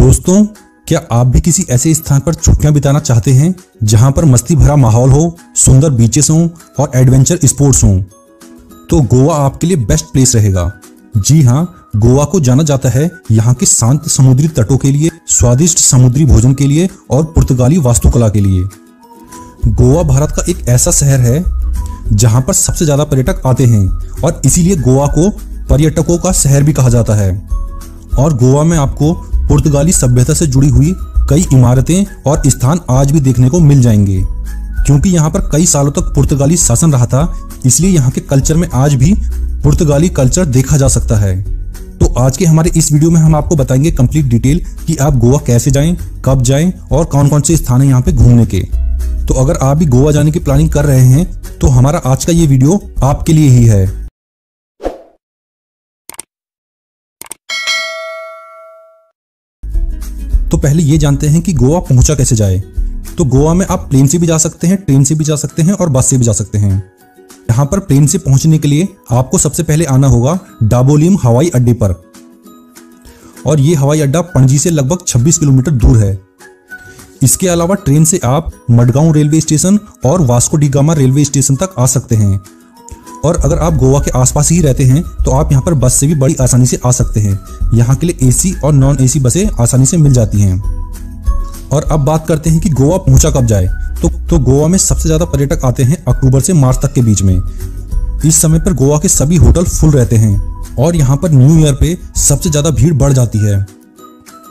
दोस्तों, क्या आप भी किसी ऐसे स्थान पर छुट्टियां बिताना चाहते हैं जहां पर मस्ती भरा माहौल हो, सुंदर बीचेस हों और एडवेंचर स्पोर्ट्स हों? तो गोवा आपके लिए बेस्ट प्लेस रहेगा। जी हाँ, गोवा को जाना जाता है यहाँ के शांत समुद्री तटों के लिए, स्वादिष्ट समुद्री भोजन के लिए और पुर्तगाली वास्तुकला के लिए। गोवा भारत का एक ऐसा शहर है जहाँ पर सबसे ज्यादा पर्यटक आते हैं और इसीलिए गोवा को पर्यटकों का शहर भी कहा जाता है। और गोवा में आपको पुर्तगाली सभ्यता से जुड़ी हुई कई इमारतें और स्थान आज भी देखने को मिल जाएंगे, क्योंकि यहाँ पर कई सालों तक पुर्तगाली शासन रहा था, इसलिए यहाँ के कल्चर में आज भी पुर्तगाली कल्चर देखा जा सकता है। तो आज के हमारे इस वीडियो में हम आपको बताएंगे कंप्लीट डिटेल कि आप गोवा कैसे जाएं, कब जाएं और कौन कौन से स्थान हैं यहाँ पे घूमने के। तो अगर आप भी गोवा जाने की प्लानिंग कर रहे हैं तो हमारा आज का ये वीडियो आपके लिए ही है। तो पहले ये जानते हैं कि गोवा पहुंचा कैसे जाए। तो गोवा में आप प्लेन से भी जा सकते हैं, ट्रेन से भी जा सकते हैं और बस से भी जा सकते हैं। यहाँ पर प्लेन से पहुंचने के लिए आपको सबसे पहले आना होगा डाबोलिम हवाई अड्डे पर, और ये हवाई अड्डा पणजी से लगभग 26 किलोमीटर दूर है। इसके अलावा ट्रेन से आप मडगांव रेलवे स्टेशन और Vasco D gamma railway station तक आ सकते हैं। और अगर आप गोवा के आसपास ही रहते हैं तो आप यहाँ पर बस से भी बड़ी आसानी से आ सकते हैं। यहाँ के लिए एसी और नॉन एसी बसें आसानी से मिल जाती हैं। और अब बात करते हैं कि गोवा पहुंचा कब जाए। तो गोवा में सबसे ज्यादा पर्यटक आते हैं अक्टूबर से मार्च तक के बीच में। इस समय पर गोवा के सभी होटल फुल रहते हैं और यहाँ पर न्यू ईयर पे सबसे ज्यादा भीड़ बढ़ जाती है।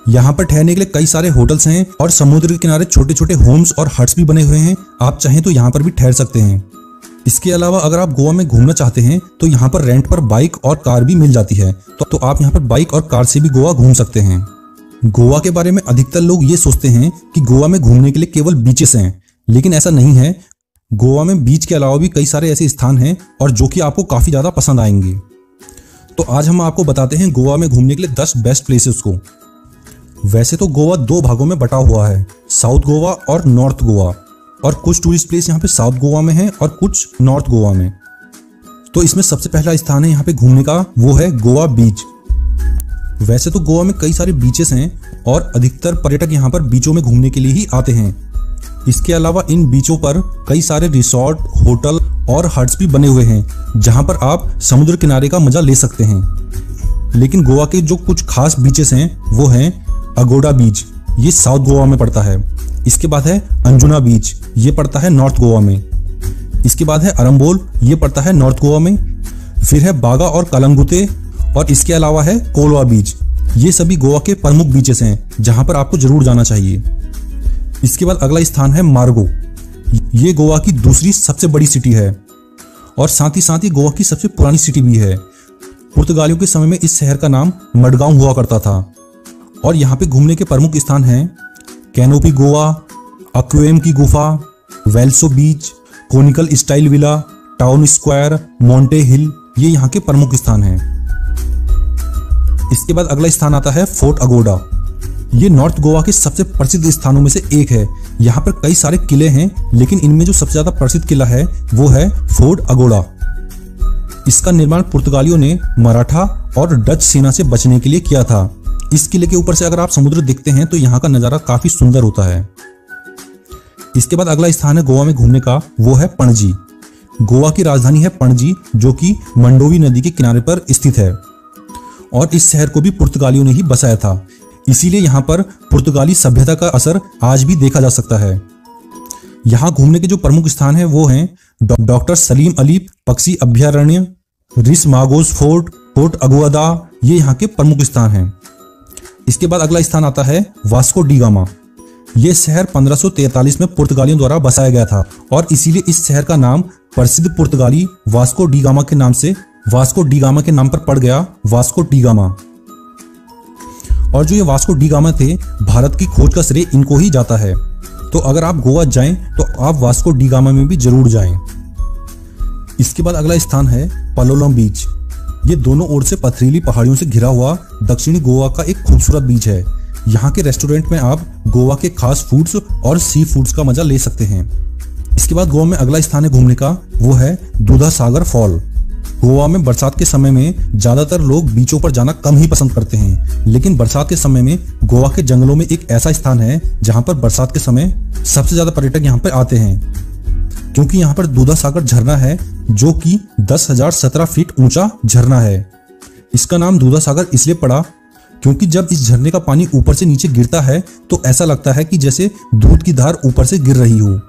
यहाँ पर ठहरने के लिए कई सारे होटल्स हैं और समुद्र के किनारे छोटे छोटे होम्स और हट्स भी बने हुए हैं। आप चाहें तो यहाँ पर भी ठहर सकते हैं। इसके अलावा अगर आप गोवा में घूमना चाहते हैं तो यहाँ पर रेंट पर बाइक और कार भी मिल जाती है, तो आप यहाँ पर बाइक और कार से भी गोवा घूम सकते हैं। गोवा के बारे में अधिकतर लोग ये सोचते हैं कि गोवा में घूमने के लिए केवल बीचेस हैं, लेकिन ऐसा नहीं है। गोवा में बीच के अलावा भी कई सारे ऐसे स्थान हैं और जो कि आपको काफी ज्यादा पसंद आएंगे। तो आज हम आपको बताते हैं गोवा में घूमने के लिए 10 बेस्ट प्लेसेस को। वैसे तो गोवा 2 भागों में बटा हुआ है, साउथ गोवा और नॉर्थ गोवा, और कुछ टूरिस्ट प्लेस यहाँ पे साउथ गोवा में है और कुछ नॉर्थ गोवा में। तो इसमें सबसे पहला स्थान है यहाँ पे घूमने का, वो है गोवा बीच। वैसे तो गोवा में कई सारे बीचेस हैं और अधिकतर पर्यटक यहाँ पर बीचों में घूमने के लिए ही आते हैं। इसके अलावा इन बीचों पर कई सारे रिसोर्ट, होटल और हट्स भी बने हुए हैं जहाँ पर आप समुद्र किनारे का मजा ले सकते हैं। लेकिन गोवा के जो कुछ खास बीचेस हैं वो हैं अगोड़ा बीच, ये साउथ गोवा में पड़ता है। इसके बाद है अंजुना बीच, ये पड़ता है नॉर्थ गोवा में। इसके बाद है अरम्बोल, ये पड़ता है नॉर्थ गोवा में। फिर है बागा और कलंगुते, और इसके अलावा है कोलवा बीच। ये सभी गोवा के प्रमुख बीचेस हैं जहां पर आपको जरूर जाना चाहिए। इसके बाद अगला स्थान है मार्गो। ये गोवा की दूसरी सबसे बड़ी सिटी है और साथ ही गोवा की सबसे पुरानी सिटी भी है। पुर्तगालियों के समय में इस शहर का नाम मडगांव हुआ करता था। और यहाँ पे घूमने के प्रमुख स्थान हैं कैनोपी गोवा, अक्वेम की गुफा, Velsao beach, colonial style villa, town square, Monte hill, ये यहाँ के प्रमुख स्थान हैं। इसके बाद अगला स्थान आता है फोर्ट अगोडा। ये नॉर्थ गोवा के सबसे प्रसिद्ध स्थानों में से एक है। यहाँ पर कई सारे किले हैं, लेकिन इनमें जो सबसे ज्यादा प्रसिद्ध किला है वो है फोर्ट अगोडा। इसका निर्माण पुर्तगालियों ने मराठा और डच सेना से बचने के लिए किया था। इस किले के ऊपर से अगर आप समुद्र देखते हैं तो यहाँ का नजारा काफी सुंदर होता है। इसके बाद अगला स्थान है गोवा में घूमने का, वो है पणजी। गोवा की राजधानी है पणजी, जो कि मंडोवी नदी के किनारे पर स्थित है और इस शहर को भी पुर्तगालियों ने ही बसाया था। इसीलिए यहाँ पर पुर्तगाली सभ्यता का असर आज भी देखा जा सकता है। यहाँ घूमने के जो प्रमुख स्थान है वो हैं डॉक्टर सलीम अली पक्षी अभ्यारण्य, रिस मागोस फोर्ट, फोर्ट अगुआदा, ये यहाँ के प्रमुख स्थान हैं। इसके बाद अगला स्थान आता है वास्को डी गामा। यह शहर 1543 में पुर्तगालियों द्वारा बसाया गया था और इसीलिए इस शहर का नाम प्रसिद्ध पुर्तगाली वास्को डी गामा के नाम से वास्को डी गामा के नाम पर पड़ गया, वास्को डी गामा। और जो ये वास्को डी गामा थे, भारत की खोज का श्रेय इनको ही जाता है। तो अगर आप गोवा जाएं तो आप वास्को डी गामा में भी जरूर जाएं। इसके बाद अगला स्थान है पलोलम बीच। ये दोनों ओर से पथरीली पहाड़ियों से घिरा हुआ दक्षिणी गोवा का एक खूबसूरत बीच है। यहाँ के रेस्टोरेंट में आप गोवा के खास फूड्स और सी फूड्स का मजा ले सकते हैं। इसके बाद गोवा में अगला स्थान है घूमने का, वो है दूधा सागर फॉल। गोवा में बरसात के समय में ज्यादातर लोग बीचों पर जाना कम ही पसंद करते हैं, लेकिन बरसात के समय में गोवा के जंगलों में एक ऐसा स्थान है जहां पर बरसात के समय सबसे ज्यादा पर्यटक यहां पर आते हैं, क्योंकि यहां पर दूधासागर झरना है जो कि 10,017 फीट ऊंचा झरना है। इसका नाम दूधासागर इसलिए पड़ा क्योंकि जब इस झरने का पानी ऊपर से नीचे गिरता है तो ऐसा लगता है कि जैसे दूध की धार ऊपर से गिर रही हो।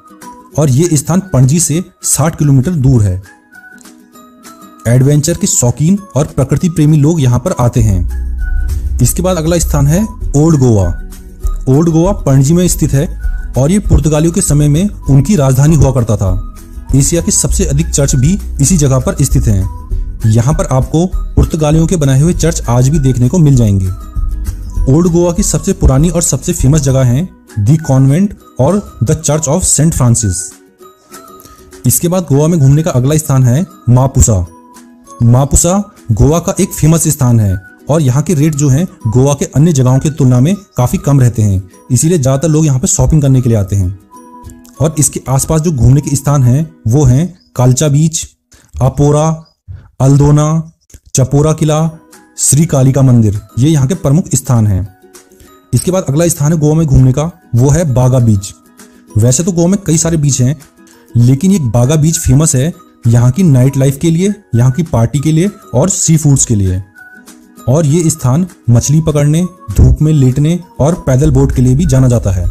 और ये स्थान पणजी से 60 किलोमीटर दूर है। एडवेंचर के शौकीन और प्रकृति प्रेमी लोग यहाँ पर आते हैं। इसके बाद अगला स्थान है ओल्ड गोवा। ओल्ड गोवा पणजी में स्थित है और ये पुर्तगालियों के समय में उनकी राजधानी हुआ करता था। एशिया के सबसे अधिक चर्च भी इसी जगह पर स्थित हैं। यहाँ पर आपको पुर्तगालियों के बनाए हुए चर्च आज भी देखने को मिल जाएंगे। ओल्ड गोवा की सबसे पुरानी और सबसे फेमस जगह है दी कॉन्वेंट और the church of saint Francis. इसके बाद गोवा में घूमने का अगला स्थान है मापुसा। मापुसा गोवा का एक फेमस स्थान है और यहाँ के रेट जो हैं गोवा के अन्य जगहों की तुलना में काफी कम रहते हैं, इसीलिए ज्यादातर लोग यहाँ पे शॉपिंग करने के लिए आते हैं। और इसके आसपास जो घूमने के स्थान हैं वो हैं कालचा बीच, अपोरा, अल्दोना, चपोरा किला, श्री कालिका मंदिर। ये यहाँ के प्रमुख स्थान हैं। इसके बाद अगला स्थान है गोवा में घूमने का, वो है बागा बीच। वैसे तो गोवा में कई सारे बीच हैं, लेकिन ये बागा बीच फेमस है यहाँ की नाइट लाइफ के लिए, यहाँ की पार्टी के लिए और सी फूड्स के लिए। और ये स्थान मछली पकड़ने, धूप में लेटने और पैदल बोट के लिए भी जाना जाता है।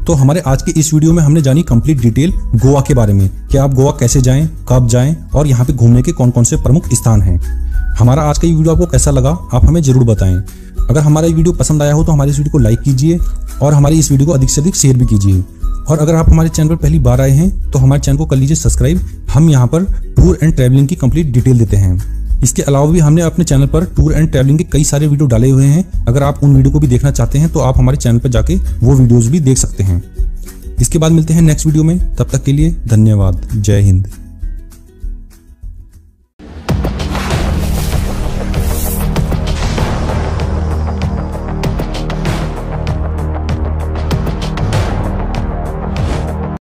तो हमारे आज के इस वीडियो में हमने जानी कंप्लीट डिटेल गोवा के बारे में कि आप गोवा कैसे जाएं, कब जाएं और यहाँ पे घूमने के कौन कौन से प्रमुख स्थान हैं। हमारा आज का ये वीडियो आपको कैसा लगा आप हमें जरूर बताएं। अगर हमारा ये वीडियो पसंद आया हो तो हमारे इस वीडियो को लाइक कीजिए और हमारी इस वीडियो को अधिक से अधिक शेयर भी कीजिए। और अगर आप हमारे चैनल पर पहली बार आए हैं तो हमारे चैनल को कर लीजिए सब्सक्राइब। हम यहाँ पर टूर एंड ट्रैवलिंग की कंप्लीट डिटेल देते हैं। इसके अलावा भी हमने अपने चैनल पर टूर एंड ट्रैवलिंग के कई सारे वीडियो डाले हुए हैं। अगर आप उन वीडियो को भी देखना चाहते हैं तो आप हमारे चैनल पर जाके वो वीडियोज भी देख सकते हैं। इसके बाद मिलते हैं नेक्स्ट वीडियो में, तब तक के लिए धन्यवाद। जय हिंद।